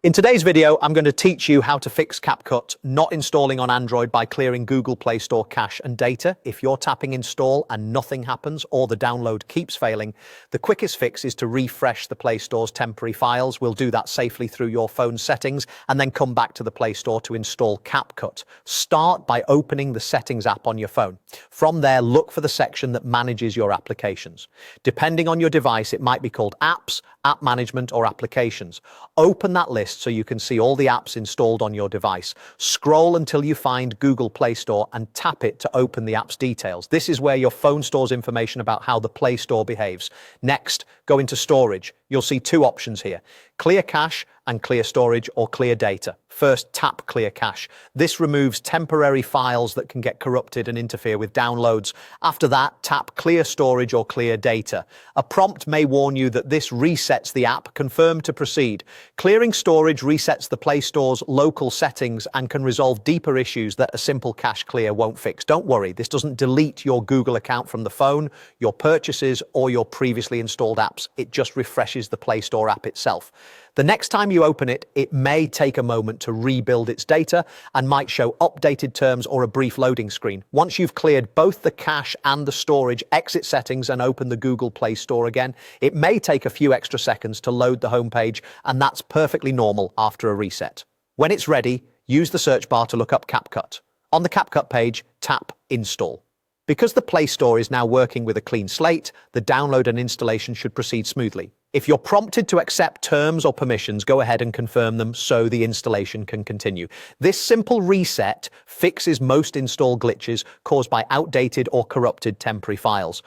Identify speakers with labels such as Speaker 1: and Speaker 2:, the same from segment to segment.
Speaker 1: In today's video, I'm going to teach you how to fix CapCut not installing on Android by clearing Google Play Store cache and data. If you're tapping install and nothing happens or the download keeps failing, the quickest fix is to refresh the Play Store's temporary files. We'll do that safely through your phone settings and then come back to the Play Store to install CapCut. Start by opening the Settings app on your phone. From there, look for the section that manages your applications. Depending on your device, it might be called Apps, App Management, or Applications. Open that list so you can see all the apps installed on your device. Scroll until you find Google Play Store and tap it to open the app's details. This is where your phone stores information about how the Play Store behaves. Next, go into Storage. You'll see two options here: Clear Cache and Clear Storage, or Clear Data. First, tap Clear Cache. This removes temporary files that can get corrupted and interfere with downloads. After that, tap Clear Storage or Clear Data. A prompt may warn you that this resets the app. Confirm to proceed. Clearing storage resets the Play Store's local settings and can resolve deeper issues that a simple cache clear won't fix. Don't worry, this doesn't delete your Google account from the phone, your purchases, or your previously installed apps. It just refreshes the Play Store app itself. The next time you open it, it may take a moment to rebuild its data and might show updated terms or a brief loading screen. Once you've cleared both the cache and the storage, exit Settings and open the Google Play Store again. It may take a few extra seconds to load the homepage, and that's perfectly normal after a reset. When it's ready, use the search bar to look up CapCut. On the CapCut page, tap Install. Because the Play Store is now working with a clean slate, the download and installation should proceed smoothly. If you're prompted to accept terms or permissions, go ahead and confirm them so the installation can continue. This simple reset fixes most install glitches caused by outdated or corrupted temporary files.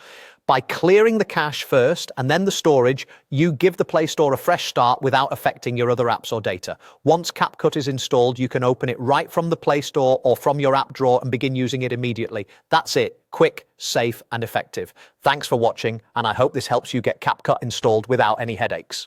Speaker 1: By clearing the cache first and then the storage, you give the Play Store a fresh start without affecting your other apps or data. Once CapCut is installed, you can open it right from the Play Store or from your app drawer and begin using it immediately. That's it. Quick, safe, and effective. Thanks for watching, and I hope this helps you get CapCut installed without any headaches.